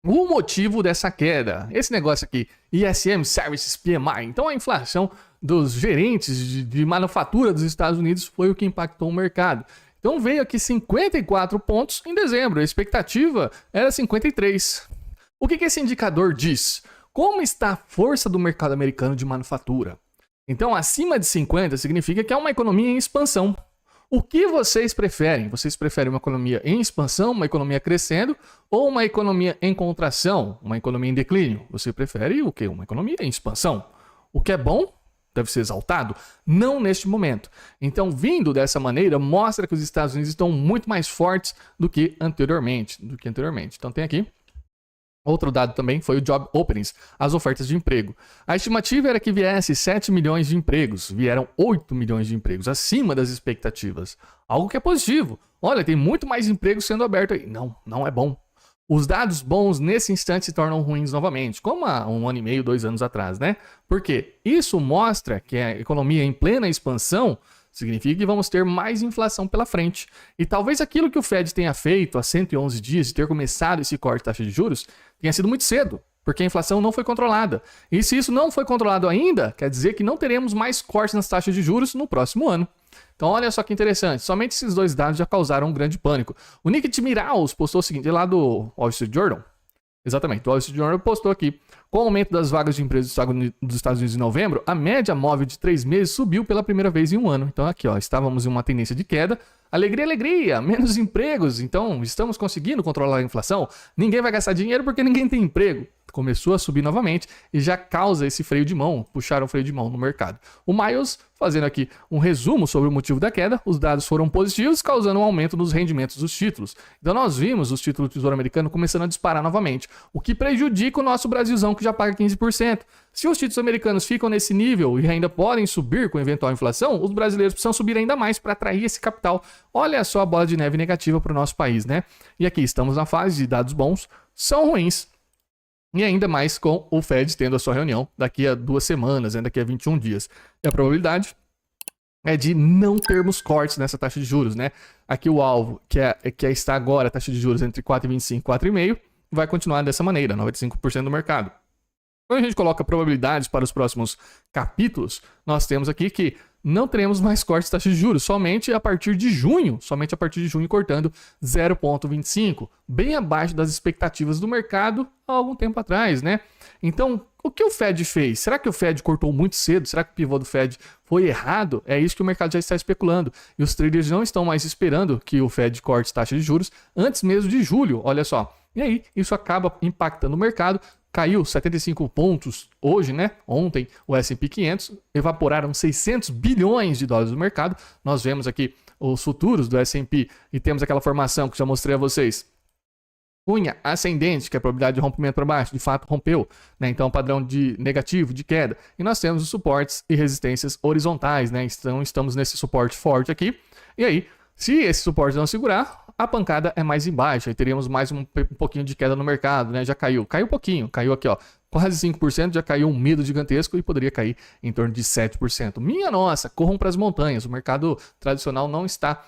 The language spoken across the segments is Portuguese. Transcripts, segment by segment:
o motivo dessa queda. Esse negócio aqui, ISM Services PMI. Então a inflação dos gerentes de manufatura dos Estados Unidos foi o que impactou o mercado. Então veio aqui 54 pontos em dezembro, a expectativa era 53. O que esse indicador diz? Como está a força do mercado americano de manufatura? Então acima de 50 significa que é uma economia em expansão. O que vocês preferem? Vocês preferem uma economia em expansão, uma economia crescendo, ou uma economia em contração, uma economia em declínio? Você prefere o quê? Uma economia em expansão. O que é bom deve ser exaltado? Não neste momento. Então, vindo dessa maneira, mostra que os Estados Unidos estão muito mais fortes do que anteriormente. Então, tem aqui. Outro dado também foi o Job Openings, as ofertas de emprego. A estimativa era que viesse 7 milhões de empregos, vieram 8 milhões de empregos, acima das expectativas. Algo que é positivo. Olha, tem muito mais empregos sendo aberto aí. Não é bom. Os dados bons nesse instante se tornam ruins novamente, como há 1 ano e meio, 2 anos atrás, né? Porque isso mostra que a economia em plena expansão significa que vamos ter mais inflação pela frente. E talvez aquilo que o Fed tenha feito há 111 dias de ter começado esse corte de taxa de juros tenha sido muito cedo, porque a inflação não foi controlada. E se isso não foi controlado ainda, quer dizer que não teremos mais cortes nas taxas de juros no próximo ano. Então olha só que interessante, somente esses dois dados já causaram um grande pânico. O Nick Timiraos postou o seguinte, lá do Wall Street Journal. Exatamente, o Wall Street Journal postou aqui. Com o aumento das vagas de emprego dos Estados Unidos em novembro, a média móvel de 3 meses subiu pela primeira vez em 1 ano. Então aqui, ó, estávamos em uma tendência de queda. Alegria, alegria, menos empregos. Então estamos conseguindo controlar a inflação. Ninguém vai gastar dinheiro porque ninguém tem emprego. Começou a subir novamente e já causa esse freio de mão, puxaram o freio de mão no mercado. O Miles, fazendo aqui um resumo sobre o motivo da queda, os dados foram positivos, causando um aumento nos rendimentos dos títulos. Então nós vimos os títulos do Tesouro Americano começando a disparar novamente, o que prejudica o nosso Brasilzão que já paga 15%. Se os títulos americanos ficam nesse nível e ainda podem subir com eventual inflação, os brasileiros precisam subir ainda mais para atrair esse capital. Olha só a bola de neve negativa para o nosso país, né? E aqui estamos na fase de dados bons, são ruins. E ainda mais com o Fed tendo a sua reunião daqui a 2 semanas, daqui a 21 dias. E a probabilidade é de não termos cortes nessa taxa de juros, né? Aqui o alvo, que está agora a taxa de juros entre 4,25 e 4,5, vai continuar dessa maneira, 95% do mercado. Quando a gente coloca probabilidades para os próximos capítulos, nós temos aqui que não teremos mais cortes de taxa de juros, somente a partir de junho cortando 0,25, bem abaixo das expectativas do mercado há algum tempo atrás, né? Então, o que o Fed fez? Será que o Fed cortou muito cedo? Será que o pivô do Fed foi errado? É isso que o mercado já está especulando. E os traders não estão mais esperando que o Fed corte taxa de juros antes mesmo de julho, olha só. E aí, isso acaba impactando o mercado. Caiu 75 pontos hoje, né? Ontem o S&P 500, evaporaram 600 bilhões de dólares do mercado. Nós vemos aqui os futuros do S&P e temos aquela formação que já mostrei a vocês. Cunha ascendente, que é a probabilidade de rompimento para baixo, de fato rompeu, né? Então padrão de negativo, de queda. E nós temos os suportes e resistências horizontais, né? Então estamos nesse suporte forte aqui. E aí, se esse suporte não segurar, a pancada é mais embaixo, aí teríamos mais um pouquinho de queda no mercado, né? Já caiu um pouquinho, caiu aqui, ó, quase 5%, já caiu um medo gigantesco e poderia cair em torno de 7%. Minha nossa, corram para as montanhas, o mercado tradicional não está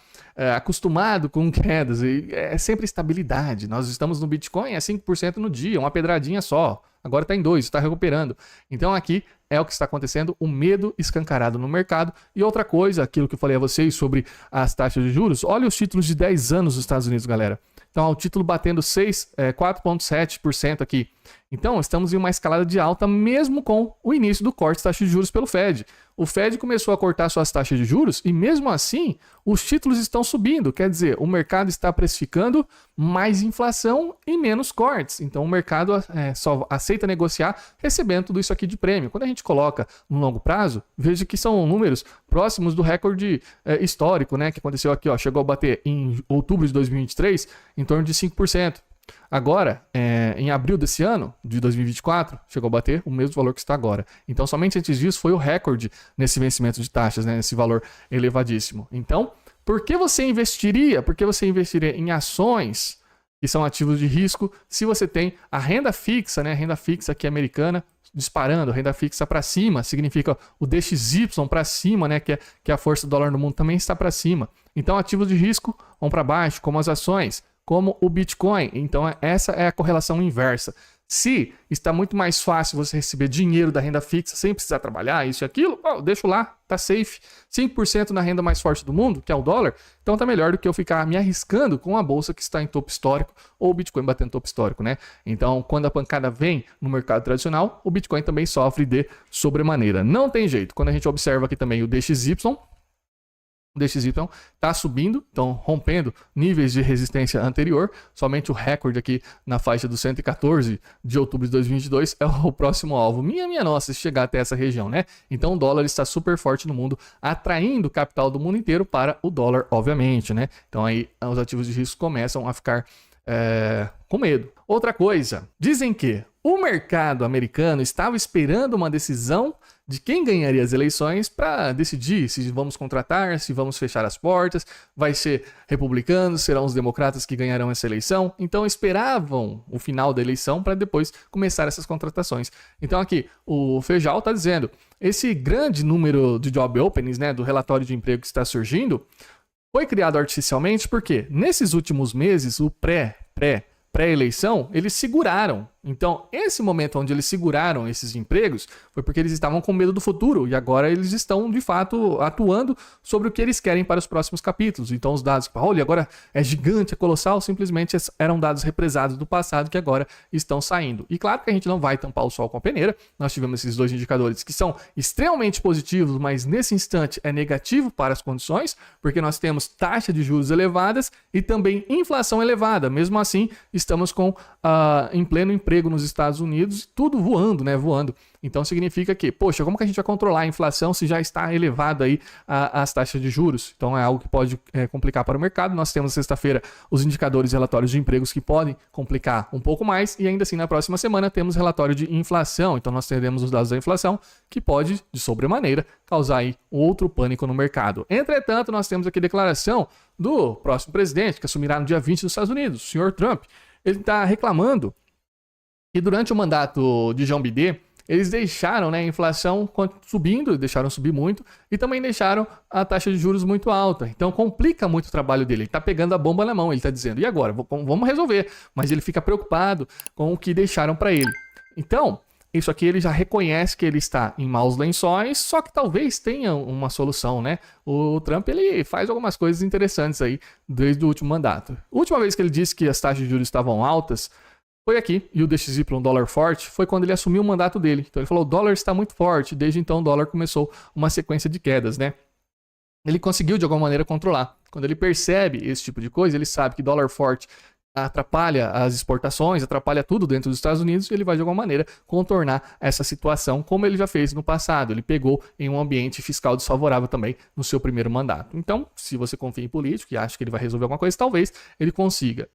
acostumado com quedas, e é sempre estabilidade. Nós estamos no Bitcoin, é 5% no dia, uma pedradinha só, agora está em 2%, está recuperando. Então aqui é o que está acontecendo, o medo escancarado no mercado. E outra coisa, aquilo que eu falei a vocês sobre as taxas de juros, olha os títulos de 10 anos dos Estados Unidos, galera. Então, o título batendo 4,7% aqui. Então, estamos em uma escalada de alta mesmo com o início do corte de taxa de juros pelo Fed. O Fed começou a cortar suas taxas de juros e mesmo assim, os títulos estão subindo. Quer dizer, o mercado está precificando mais inflação e menos cortes. Então, o mercado só aceita negociar recebendo tudo isso aqui de prêmio. Quando a gente coloca no longo prazo, veja que são números próximos do recorde histórico, né, que aconteceu aqui, ó, chegou a bater em outubro de 2023 em torno de 5%. Agora, em abril desse ano, de 2024, chegou a bater o mesmo valor que está agora. Então, somente antes disso foi o recorde nesse vencimento de taxas, né, nesse valor elevadíssimo. Então, por que você investiria? Por que você investiria em ações que são ativos de risco se você tem a renda fixa, né, a renda fixa aqui americana, disparando, renda fixa para cima, significa o DXY para cima, né, que é a força do dólar no mundo também está para cima. Então, ativos de risco vão para baixo, como as ações. como o Bitcoin. Então, essa é a correlação inversa. Se está muito mais fácil você receber dinheiro da renda fixa sem precisar trabalhar, isso e aquilo, deixa lá, tá safe. 5% na renda mais forte do mundo, que é o dólar, então tá melhor do que eu ficar me arriscando com a bolsa que está em topo histórico ou o Bitcoin batendo topo histórico, né? Então, quando a pancada vem no mercado tradicional, o Bitcoin também sofre de sobremaneira. Não tem jeito. Quando a gente observa aqui também o DXY, o DXY está subindo, então rompendo níveis de resistência anterior. Somente o recorde aqui na faixa do 114 de outubro de 2022 é o próximo alvo. Minha nossa, se chegar até essa região, né? Então o dólar está super forte no mundo, atraindo capital do mundo inteiro para o dólar, obviamente, né? Então aí os ativos de risco começam a ficar com medo. Outra coisa, dizem que o mercado americano estava esperando uma decisão de quem ganharia as eleições para decidir se vamos contratar, se vamos fechar as portas, vai ser republicanos, serão os democratas que ganharão essa eleição. Então esperavam o final da eleição para depois começar essas contratações. Então aqui o Feijal está dizendo, esse grande número de job openings, né, do relatório de emprego que está foi criado artificialmente porque nesses últimos meses o pré-eleição, eles seguraram. Então, esse momento onde eles seguraram esses empregos foi porque eles estavam com medo do futuro e agora eles estão, de fato, atuando sobre o que eles querem para os próximos capítulos. Então, os dados que olha, agora é gigante, é colossal, simplesmente eram dados represados do passado que agora estão saindo. E claro que a gente não vai tampar o sol com a peneira. Nós tivemos esses dois indicadores que são extremamente positivos, mas nesse instante é negativo para as condições, porque nós temos taxa de juros elevadas e também inflação elevada. Mesmo assim, estamos em pleno emprego nos Estados Unidos, tudo voando, né? Voando. Então significa que, poxa, como que a gente vai controlar a inflação se já está elevada aí as taxas de juros? Então é algo que pode complicar para o mercado. Nós temos sexta-feira os indicadores e relatórios de empregos que podem complicar um pouco mais e ainda assim na próxima semana temos relatório de inflação. Então nós teremos os dados da inflação que pode, de sobremaneira, causar aí outro pânico no mercado. Entretanto, nós temos aqui declaração do próximo presidente que assumirá no dia 20 dos Estados Unidos, o senhor Trump. Ele está reclamando que durante o mandato de João Biden, eles deixaram, né, a inflação subindo, deixaram subir muito, e também deixaram a taxa de juros muito alta. Então complica muito o trabalho dele. Ele está pegando a bomba na mão, ele está dizendo, e agora? Vamos resolver. Mas ele fica preocupado com o que deixaram para ele. Então, isso aqui ele já reconhece que ele está em maus lençóis, só que talvez tenha uma solução, né? O Trump, ele faz algumas coisas interessantes aí desde o último mandato. A última vez que ele disse que as taxas de juros estavam altas, foi aqui, e o DXY, dólar forte, foi quando ele assumiu o mandato dele. Então ele falou, o dólar está muito forte, desde então o dólar começou uma sequência de quedas, né? Ele conseguiu de alguma maneira controlar. Quando ele percebe esse tipo de coisa, ele sabe que dólar forte atrapalha as exportações, atrapalha tudo dentro dos Estados Unidos, e ele vai de alguma maneira contornar essa situação, como ele já fez no passado. Ele pegou em um ambiente fiscal desfavorável também no seu primeiro mandato. Então, se você confia em político e acha que ele vai resolver alguma coisa, talvez ele consiga.